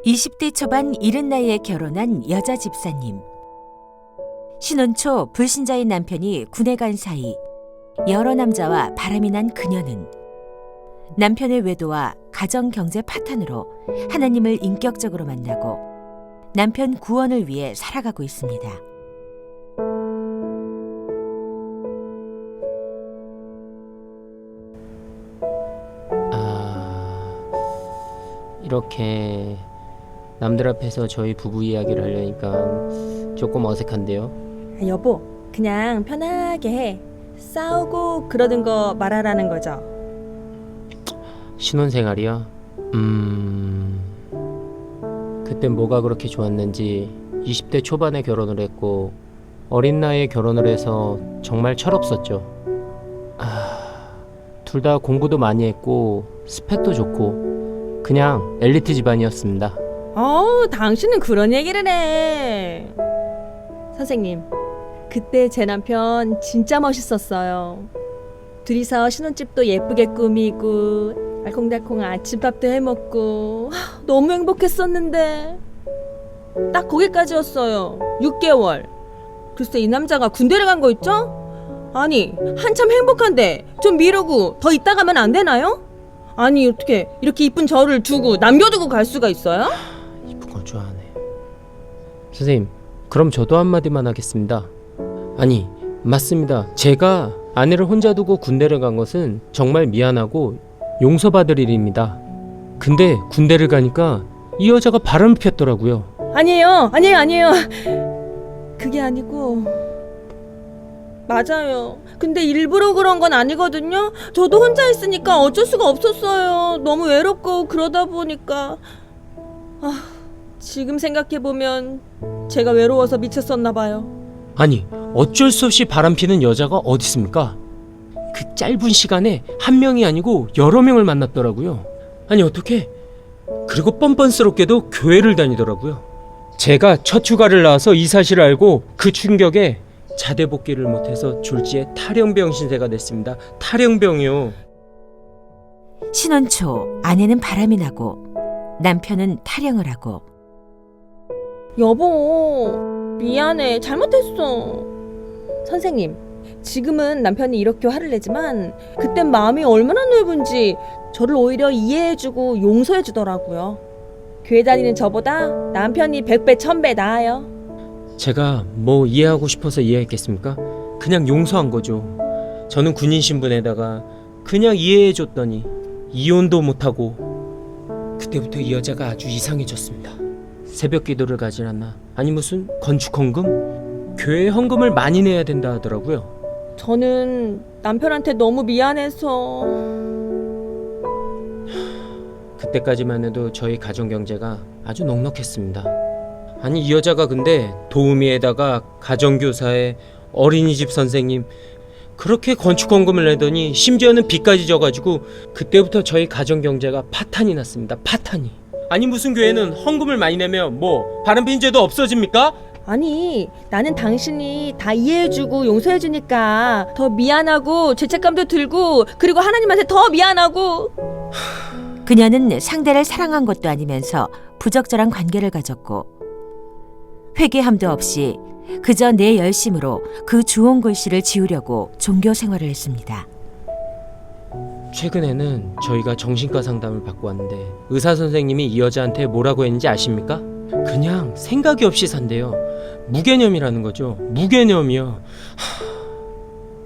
20대 초반 이른 나이에 결혼한 여자 집사님. 신혼 초 불신자인 남편이 군에 간 사이 여러 남자와 바람이 난 그녀는 남편의 외도와 가정 경제 파탄으로 하나님을 인격적으로 만나고 남편 구원을 위해 살아가고 있습니다. 이렇게 남들 앞에서 저희 부부 이야기를 하려니까 조금 어색한데요. 여보, 그냥 편하게 해. 싸우고 그러는 거 말하라는 거죠. 신혼생활이요? 그땐 뭐가 그렇게 좋았는지 20대 초반에 결혼을 했고 어린 나이에 결혼을 해서 정말 철없었죠. 둘 다 공부도 많이 했고 스펙도 좋고 그냥 엘리트 집안이었습니다. 당신은 그런 얘기를 해. 선생님, 그때 제 남편 진짜 멋있었어요. 둘이서 신혼집도 예쁘게 꾸미고 알콩달콩 아침밥도 해먹고 너무 행복했었는데 딱 거기까지였어요. 6개월. 글쎄 이 남자가 군대를 간 거 있죠? 아니 한참 행복한데 좀 미루고 더 있다 가면 안 되나요? 아니 어떻게 이렇게 이쁜 저를 두고 남겨두고 갈 수가 있어요? 이쁜 건 좋아하네. 선생님, 그럼 저도 한마디만 하겠습니다. 아니, 맞습니다. 제가 아내를 혼자 두고 군대를 간 것은 정말 미안하고 용서받을 일입니다. 근데 군대를 가니까 이 여자가 바람을 폈더라고요. 아니에요. 그게 아니고 맞아요. 근데 일부러 그런 건 아니거든요. 저도 혼자 있으니까 어쩔 수가 없었어요. 너무 외롭고 그러다 보니까 지금 생각해보면 제가 외로워서 미쳤었나 봐요. 아니, 어쩔 수 없이 바람피는 여자가 어디 있습니까? 그 짧은 시간에 한 명이 아니고 여러 명을 만났더라고요. 아니 어떻게? 그리고 뻔뻔스럽게도 교회를 다니더라고요. 제가 첫 휴가를 나와서 이 사실을 알고 그 충격에 자대 복귀를 못해서 졸지에 탈영병 신세가 됐습니다. 탈영병이요. 신혼 초 아내는 바람이 나고 남편은 탈영을 하고. 여보, 미안해. 잘못했어. 선생님, 지금은 남편이 이렇게 화를 내지만 그땐 마음이 얼마나 넓은지 저를 오히려 이해해주고 용서해주더라고요. 교회 다니는 저보다 남편이 100배 1000배 나아요. 제가 뭐 이해하고 싶어서 이해했겠습니까? 그냥 용서한 거죠. 저는 군인 신분에다가 그냥 이해해줬더니 이혼도 못하고 그때부터 이 여자가 아주 이상해졌습니다. 새벽 기도를 가질 않나, 아니 무슨 건축 헌금? 교회 헌금을 많이 내야 된다 하더라고요. 저는 남편한테 너무 미안해서. 그때까지만 해도 저희 가정 경제가 아주 넉넉했습니다. 아니 이 여자가 근데 도우미에다가 가정교사에 어린이집 선생님, 그렇게 건축 헌금을 내더니 심지어는 빚까지 져가지고 그때부터 저희 가정 경제가 파탄이 났습니다. 파탄이. 아니 무슨 교회는 헌금을 많이 내면 뭐 바람핀 죄도 없어집니까? 아니, 나는 당신이 다 이해해주고 용서해주니까 더 미안하고 죄책감도 들고 그리고 하나님한테 더 미안하고. 그녀는 상대를 사랑한 것도 아니면서 부적절한 관계를 가졌고 회개함도 없이 그저 내 열심으로 그 주온 글씨를 지우려고 종교 생활을 했습니다. 최근에는 저희가 정신과 상담을 받고 왔는데 의사 선생님이 이 여자한테 뭐라고 했는지 아십니까? 그냥 생각이 없이 산대요. 무개념이라는 거죠. 무개념이요.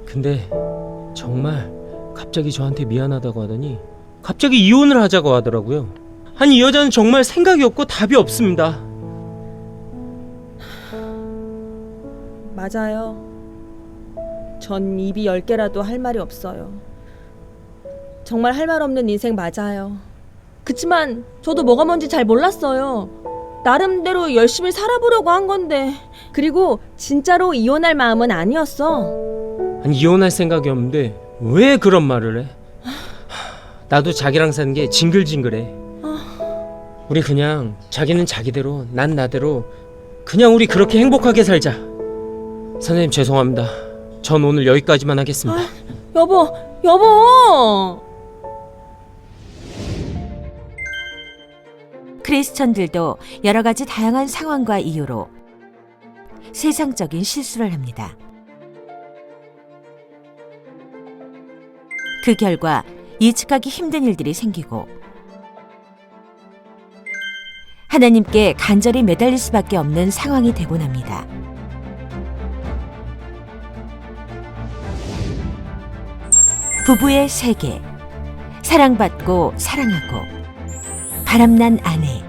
근데 정말 갑자기 저한테 미안하다고 하더니 갑자기 이혼을 하자고 하더라고요. 아니 이 여자는 정말 생각이 없고 답이 없습니다. 맞아요. 전 입이 10개라도 할 말이 없어요. 정말 할 말 없는 인생 맞아요. 그치만 저도 뭐가 뭔지 잘 몰랐어요. 나름대로 열심히 살아보려고 한 건데, 그리고 진짜로 이혼할 마음은 아니었어. 아니 이혼할 생각이 없는데 왜 그런 말을 해? 나도 자기랑 사는 게 징글징글해. 우리 그냥 자기는 자기대로 난 나대로 그냥 우리 그렇게 행복하게 살자. 선생님 죄송합니다. 전 오늘 여기까지만 하겠습니다. 여보. 크리스천들도 여러 가지 다양한 상황과 이유로 세상적인 실수를 합니다. 그 결과 예측하기 힘든 일들이 생기고 하나님께 간절히 매달릴 수밖에 없는 상황이 되곤 합니다. 부부의 세계, 사랑받고 사랑하고 바람난 아내.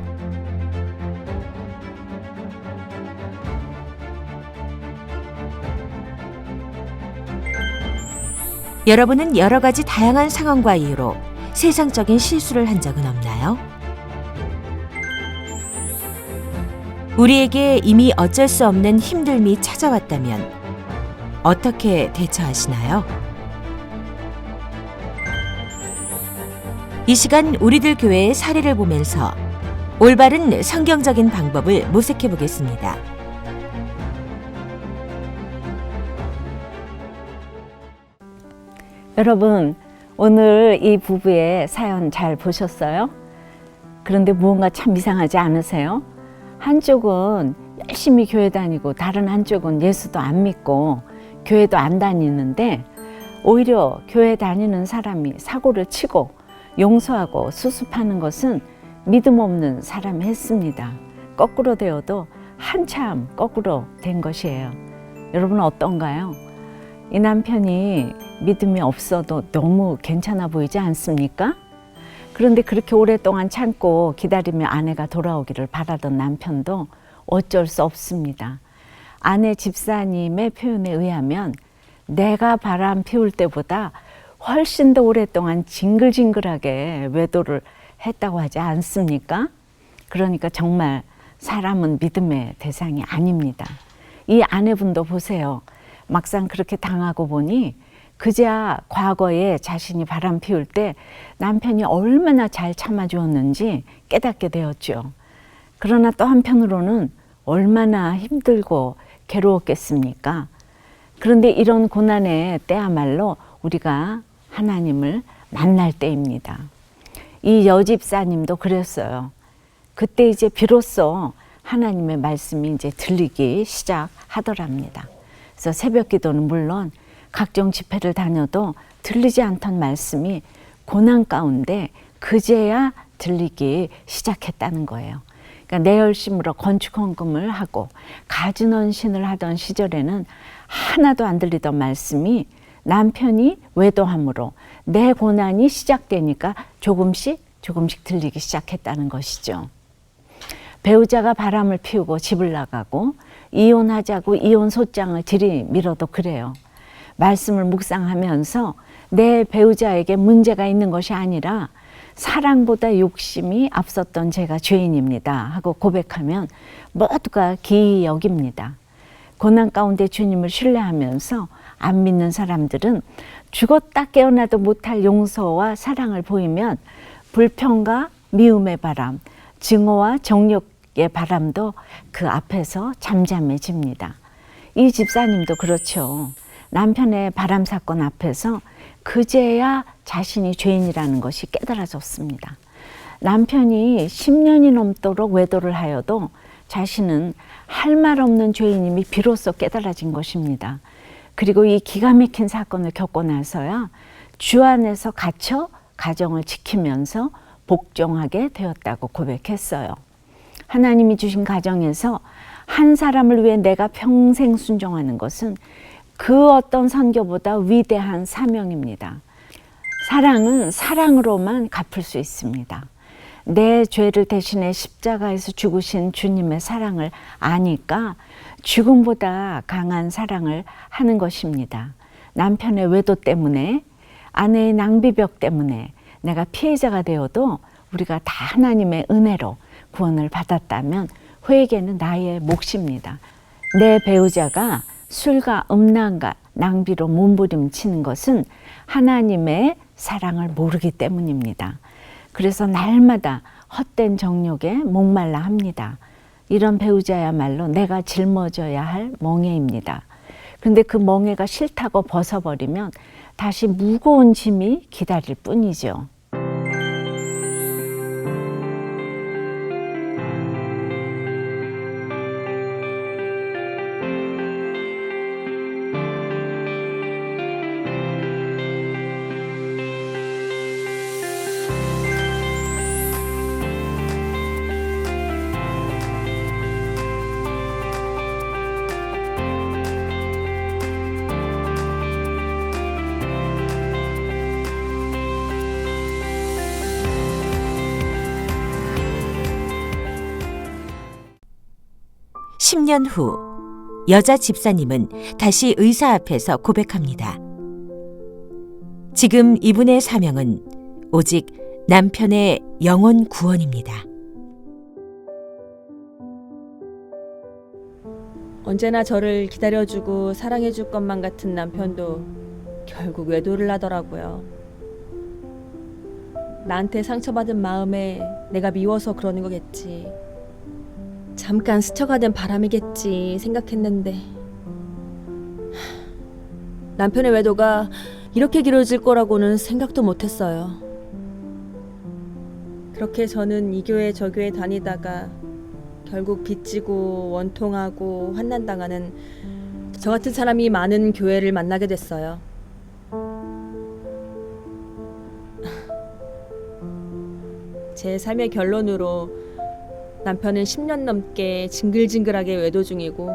여러분은 여러 가지 다양한 상황과 이유로 세상적인 실수를 한 적은 없나요? 우리에게 이미 어쩔 수 없는 힘듦이 찾아왔다면 어떻게 대처하시나요? 이 시간 우리들 교회의 사례를 보면서 올바른 성경적인 방법을 모색해 보겠습니다. 여러분, 오늘 이 부부의 사연 잘 보셨어요? 그런데 무언가 참 이상하지 않으세요? 한쪽은 열심히 교회 다니고 다른 한쪽은 예수도 안 믿고 교회도 안 다니는데 오히려 교회 다니는 사람이 사고를 치고 용서하고 수습하는 것은 믿음 없는 사람이 했습니다. 거꾸로 되어도 한참 거꾸로 된 것이에요. 여러분은 어떤가요? 이 남편이 믿음이 없어도 너무 괜찮아 보이지 않습니까? 그런데 그렇게 오랫동안 참고 기다리며 아내가 돌아오기를 바라던 남편도 어쩔 수 없습니다. 아내 집사님의 표현에 의하면 내가 바람 피울 때보다 훨씬 더 오랫동안 징글징글하게 외도를 했다고 하지 않습니까? 그러니까 정말 사람은 믿음의 대상이 아닙니다. 이 아내분도 보세요. 막상 그렇게 당하고 보니 그제야 과거에 자신이 바람 피울 때 남편이 얼마나 잘 참아주었는지 깨닫게 되었죠. 그러나 또 한편으로는 얼마나 힘들고 괴로웠겠습니까? 그런데 이런 고난의 때야말로 우리가 하나님을 만날 때입니다. 이 여집사님도 그랬어요. 그때 이제 비로소 하나님의 말씀이 이제 들리기 시작하더랍니다. 그래서 새벽 기도는 물론 각종 집회를 다녀도 들리지 않던 말씀이 고난 가운데 그제야 들리기 시작했다는 거예요. 그러니까 내 열심으로 건축 헌금을 하고 가진언신을 하던 시절에는 하나도 안 들리던 말씀이 남편이 외도함으로 내 고난이 시작되니까 조금씩 들리기 시작했다는 것이죠. 배우자가 바람을 피우고 집을 나가고 이혼하자고 이혼 소장을 들이밀어도 그래요. 말씀을 묵상하면서 내 배우자에게 문제가 있는 것이 아니라 사랑보다 욕심이 앞섰던 제가 죄인입니다 하고 고백하면 모두가 기이 여깁니다. 고난 가운데 주님을 신뢰하면서 안 믿는 사람들은 죽었다 깨어나도 못할 용서와 사랑을 보이면 불평과 미움의 바람, 증오와 정욕의 바람도 그 앞에서 잠잠해집니다. 이 집사님도 그렇죠. 남편의 바람 사건 앞에서 그제야 자신이 죄인이라는 것이 깨달아졌습니다. 남편이 10년이 넘도록 외도를 하여도 자신은 할 말 없는 죄인임이 비로소 깨달아진 것입니다. 그리고 이 기가 막힌 사건을 겪고 나서야 주 안에서 갇혀 가정을 지키면서 복종하게 되었다고 고백했어요. 하나님이 주신 가정에서 한 사람을 위해 내가 평생 순종하는 것은 그 어떤 선교보다 위대한 사명입니다. 사랑은 사랑으로만 갚을 수 있습니다. 내 죄를 대신해 십자가에서 죽으신 주님의 사랑을 아니까 죽음보다 강한 사랑을 하는 것입니다. 남편의 외도 때문에, 아내의 낭비벽 때문에 내가 피해자가 되어도 우리가 다 하나님의 은혜로 구원을 받았다면 회개는 나의 몫입니다. 내 배우자가 술과 음란과 낭비로 몸부림치는 것은 하나님의 사랑을 모르기 때문입니다. 그래서 날마다 헛된 정욕에 목말라 합니다. 이런 배우자야말로 내가 짊어져야 할 멍에입니다. 그런데 그 멍에가 싫다고 벗어버리면 다시 무거운 짐이 기다릴 뿐이죠. 10년 후 여자 집사님은 다시 의사 앞에서 고백합니다. 지금 이분의 사명은 오직 남편의 영혼 구원입니다. 언제나 저를 기다려주고 사랑해줄 것만 같은 남편도 결국 외도를 하더라고요. 나한테 상처받은 마음에 내가 미워서 그러는 거겠지. 잠깐 스쳐가던 바람이겠지 생각했는데 남편의 외도가 이렇게 길어질 거라고는 생각도 못했어요. 그렇게 저는 이 교회 저 교회 다니다가 결국 빚지고 원통하고 환난당하는 저 같은 사람이 많은 교회를 만나게 됐어요. 제 삶의 결론으로 남편은 10년 넘게 징글징글하게 외도 중이고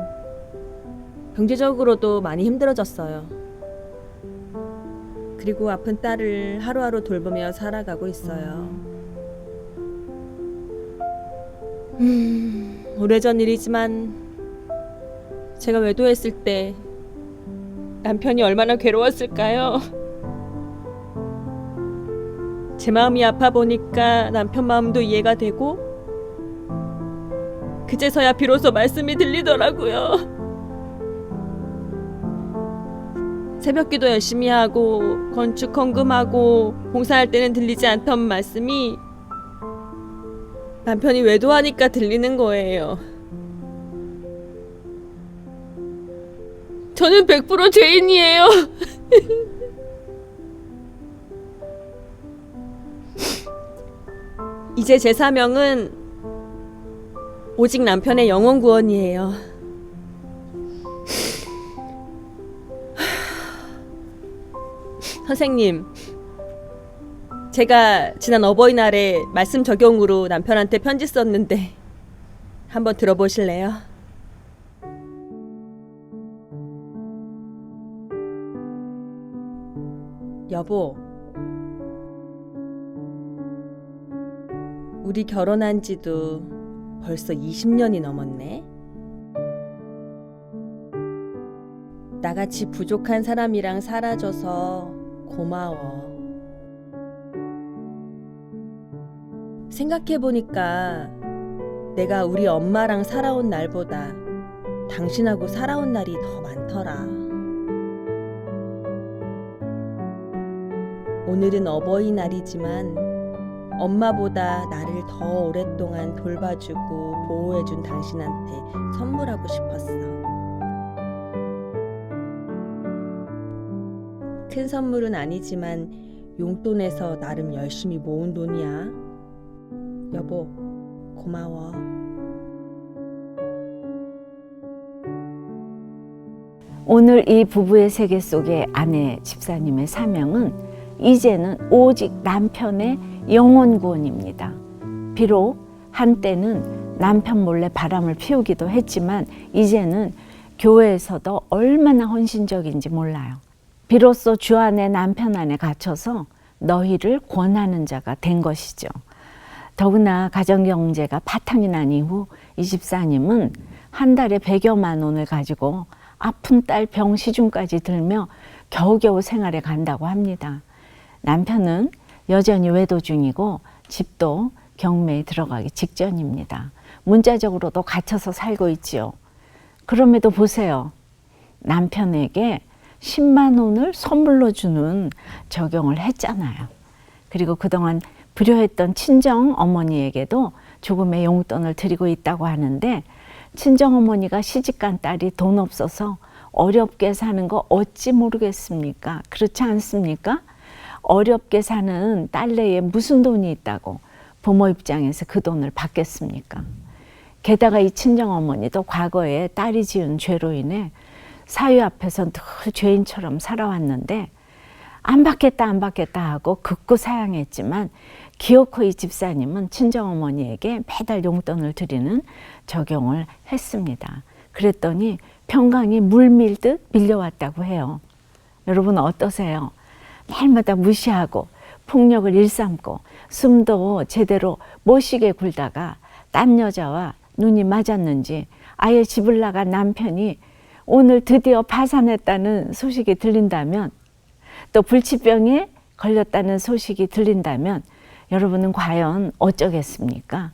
경제적으로도 많이 힘들어졌어요. 그리고 아픈 딸을 하루하루 돌보며 살아가고 있어요. 오래전 일이지만 제가 외도했을 때 남편이 얼마나 괴로웠을까요? 제 마음이 아파 보니까 남편 마음도 이해가 되고 그제서야 비로소 말씀이 들리더라고요. 새벽기도 열심히 하고 건축 헌금하고 봉사할 때는 들리지 않던 말씀이 남편이 외도하니까 들리는 거예요. 저는 100% 죄인이에요. 이제 제 사명은 오직 남편의 영혼 구원이에요. 선생님, 제가 지난 어버이날에 말씀 적용으로 남편한테 편지 썼는데 한번 들어보실래요? 여보, 우리 결혼한 지도 벌써 20년이 넘었네. 나같이 부족한 사람이랑 살아줘서 고마워. 생각해보니까 내가 우리 엄마랑 살아온 날보다 당신하고 살아온 날이 더 많더라. 오늘은 어버이날이지만 엄마보다 나를 더 오랫동안 돌봐주고 보호해준 당신한테 선물하고 싶었어. 큰 선물은 아니지만 용돈에서 나름 열심히 모은 돈이야. 여보, 고마워. 오늘 이 부부의 세계 속의 아내 집사님의 사명은 이제는 오직 남편의 영혼 구원입니다. 비록 한때는 남편 몰래 바람을 피우기도 했지만 이제는 교회에서도 얼마나 헌신적인지 몰라요. 비로소 주 안에 남편 안에 갇혀서 너희를 권하는 자가 된 것이죠. 더구나 가정경제가 바탕이 난 이후 이 집사님은 한 달에 100여만 원을 가지고 아픈 딸 병 시중까지 들며 겨우겨우 생활해 간다고 합니다. 남편은 여전히 외도 중이고 집도 경매에 들어가기 직전입니다. 문자적으로도 갇혀서 살고 있지요. 그럼에도 보세요. 남편에게 10만 원을 선물로 주는 적용을 했잖아요. 그리고 그동안 불효했던 친정 어머니에게도 조금의 용돈을 드리고 있다고 하는데 친정 어머니가 시집간 딸이 돈 없어서 어렵게 사는 거 어찌 모르겠습니까? 그렇지 않습니까? 어렵게 사는 딸내에 무슨 돈이 있다고 부모 입장에서 그 돈을 받겠습니까? 게다가 이 친정 어머니도 과거에 딸이 지은 죄로 인해 사위 앞에서 늘 죄인처럼 살아왔는데 안 받겠다 하고 극구 사양했지만 기어코 이 집사님은 친정어머니에게 매달 용돈을 드리는 적용을 했습니다. 그랬더니 평강이 물밀듯 밀려왔다고 해요. 여러분 어떠세요? 날마다 무시하고 폭력을 일삼고 숨도 제대로 못 쉬게 굴다가 딴 여자와 눈이 맞았는지 아예 집을 나간 남편이 오늘 드디어 파산했다는 소식이 들린다면, 또 불치병에 걸렸다는 소식이 들린다면 여러분은 과연 어쩌겠습니까?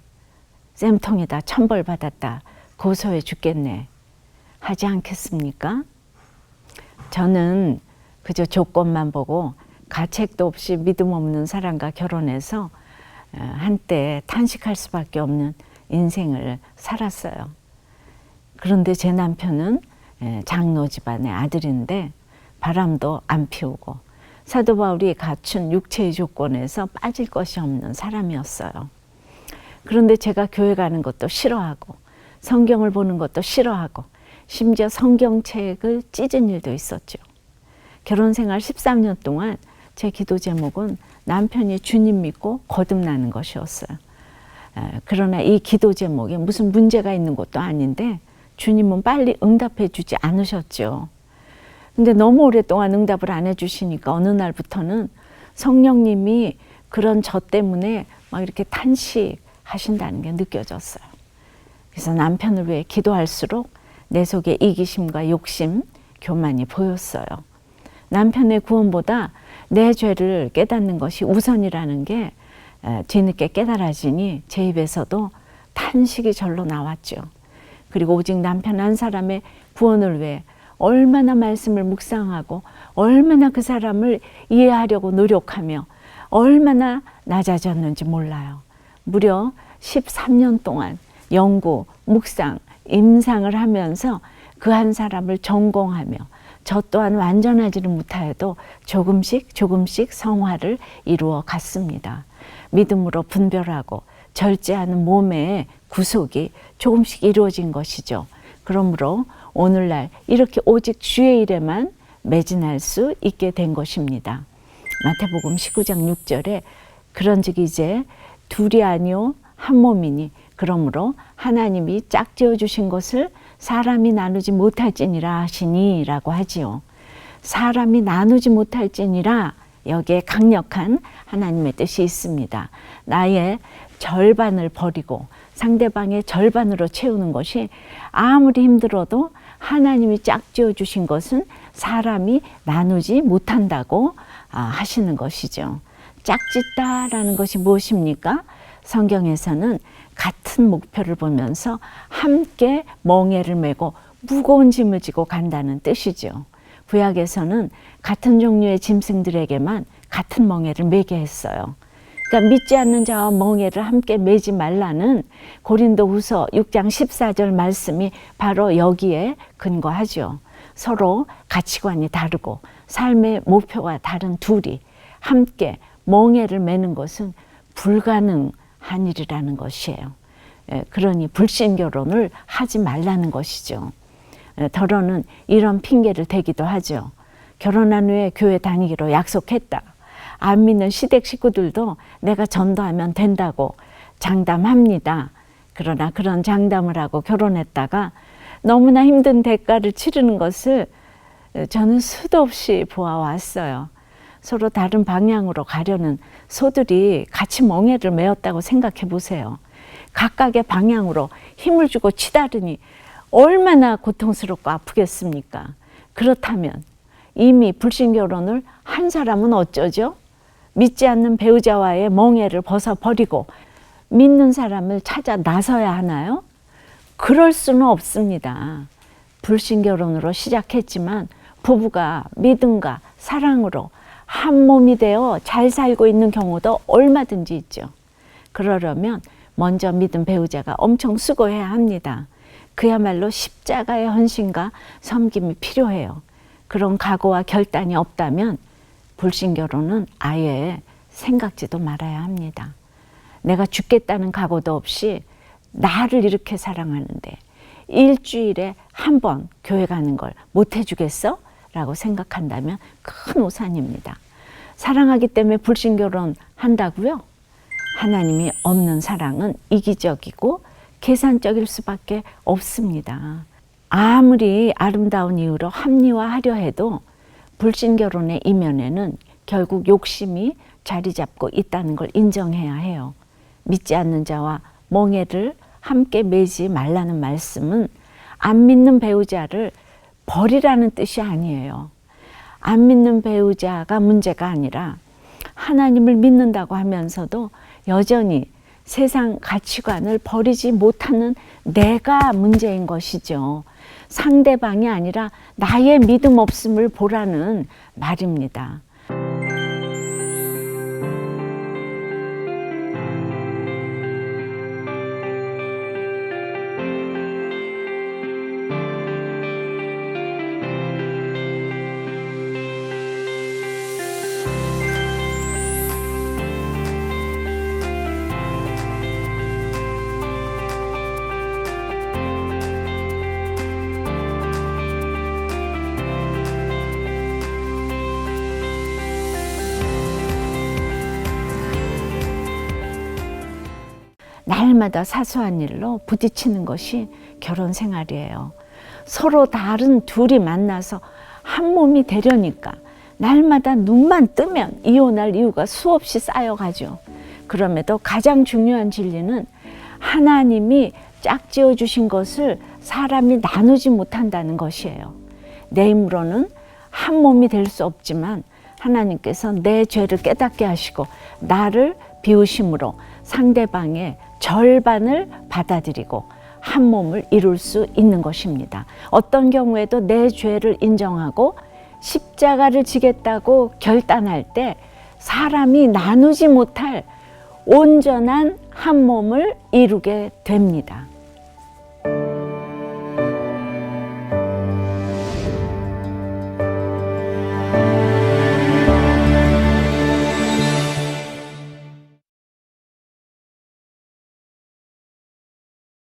쌤통에다 천벌받았다, 고소해 죽겠네 하지 않겠습니까? 저는 그저 조건만 보고 가책도 없이 믿음 없는 사람과 결혼해서 한때 탄식할 수밖에 없는 인생을 살았어요. 그런데 제 남편은 장로 집안의 아들인데 바람도 안 피우고 사도 바울이 갖춘 육체의 조건에서 빠질 것이 없는 사람이었어요. 그런데 제가 교회 가는 것도 싫어하고 성경을 보는 것도 싫어하고 심지어 성경책을 찢은 일도 있었죠. 결혼 생활 13년 동안 제 기도 제목은 남편이 주님 믿고 거듭나는 것이었어요. 그러나 이 기도 제목에 무슨 문제가 있는 것도 아닌데 주님은 빨리 응답해 주지 않으셨죠. 근데 너무 오랫동안 응답을 안 해주시니까 어느 날부터는 성령님이 그런 저 때문에 막 이렇게 탄식하신다는 게 느껴졌어요. 그래서 남편을 위해 기도할수록 내 속에 이기심과 욕심, 교만이 보였어요. 남편의 구원보다 내 죄를 깨닫는 것이 우선이라는 게 뒤늦게 깨달아지니 제 입에서도 탄식이 절로 나왔죠. 그리고 오직 남편 한 사람의 구원을 위해 얼마나 말씀을 묵상하고 얼마나 그 사람을 이해하려고 노력하며 얼마나 낮아졌는지 몰라요. 무려 13년 동안 연구, 묵상, 임상을 하면서 그 한 사람을 전공하며 저 또한 완전하지는 못하여도 조금씩 성화를 이루어 갔습니다. 믿음으로 분별하고 절제하는 몸의 구속이 조금씩 이루어진 것이죠. 그러므로 오늘날 이렇게 오직 주의 일에만 매진할 수 있게 된 것입니다. 마태복음 19장 6절에 그런즉 이제 둘이 아니요 한 몸이니 그러므로 하나님이 짝지어 주신 것을 사람이 나누지 못할지니라 하시니 라고 하지요. 사람이 나누지 못할지니라, 여기에 강력한 하나님의 뜻이 있습니다. 나의 절반을 버리고 상대방의 절반으로 채우는 것이 아무리 힘들어도 하나님이 짝지어 주신 것은 사람이 나누지 못한다고 하시는 것이죠. 짝짓다라는 것이 무엇입니까? 성경에서는 같은 목표를 보면서 함께 멍에를 메고 무거운 짐을 지고 간다는 뜻이죠. 구약에서는 같은 종류의 짐승들에게만 같은 멍에를 메게 했어요. 그러니까 믿지 않는 자와 멍에를 함께 메지 말라는 고린도후서 6장 14절 말씀이 바로 여기에 근거하죠. 서로 가치관이 다르고 삶의 목표가 다른 둘이 함께 멍에를 메는 것은 불가능한 일이라는 것이에요. 그러니 불신 결혼을 하지 말라는 것이죠. 더러는 이런 핑계를 대기도 하죠. 결혼한 후에 교회 다니기로 약속했다. 안 믿는 시댁 식구들도 내가 전도하면 된다고 장담합니다. 그러나 그런 장담을 하고 결혼했다가 너무나 힘든 대가를 치르는 것을 저는 수도 없이 보아왔어요. 서로 다른 방향으로 가려는 소들이 같이 멍에를 메었다고 생각해 보세요. 각각의 방향으로 힘을 주고 치다르니 얼마나 고통스럽고 아프겠습니까? 그렇다면 이미 불신 결혼을 한 사람은 어쩌죠? 믿지 않는 배우자와의 멍에를 벗어버리고 믿는 사람을 찾아 나서야 하나요? 그럴 수는 없습니다. 불신 결혼으로 시작했지만 부부가 믿음과 사랑으로 한 몸이 되어 잘 살고 있는 경우도 얼마든지 있죠. 그러려면 먼저 믿은 배우자가 엄청 수고해야 합니다. 그야말로 십자가의 헌신과 섬김이 필요해요. 그런 각오와 결단이 없다면 불신 결혼은 아예 생각지도 말아야 합니다. 내가 죽겠다는 각오도 없이 나를 이렇게 사랑하는데 일주일에 한 번 교회 가는 걸 못 해주겠어? 라고 생각한다면 큰 오산입니다. 사랑하기 때문에 불신 결혼 한다고요? 하나님이 없는 사랑은 이기적이고 계산적일 수밖에 없습니다. 아무리 아름다운 이유로 합리화하려 해도 불신 결혼의 이면에는 결국 욕심이 자리 잡고 있다는 걸 인정해야 해요. 믿지 않는 자와 멍에를 함께 매지 말라는 말씀은 안 믿는 배우자를 버리라는 뜻이 아니에요. 안 믿는 배우자가 문제가 아니라 하나님을 믿는다고 하면서도 여전히 세상 가치관을 버리지 못하는 내가 문제인 것이죠. 상대방이 아니라 나의 믿음 없음을 보라는 말입니다. 날마다 사소한 일로 부딪히는 것이 결혼 생활이에요. 서로 다른 둘이 만나서 한 몸이 되려니까 날마다 눈만 뜨면 이혼할 이유가 수없이 쌓여가죠. 그럼에도 가장 중요한 진리는 하나님이 짝지어 주신 것을 사람이 나누지 못한다는 것이에요. 내 힘으로는 한 몸이 될 수 없지만 하나님께서 내 죄를 깨닫게 하시고 나를 비우심으로 상대방의 절반을 받아들이고 한 몸을 이룰 수 있는 것입니다. 어떤 경우에도 내 죄를 인정하고 십자가를 지겠다고 결단할 때 사람이 나누지 못할 온전한 한 몸을 이루게 됩니다.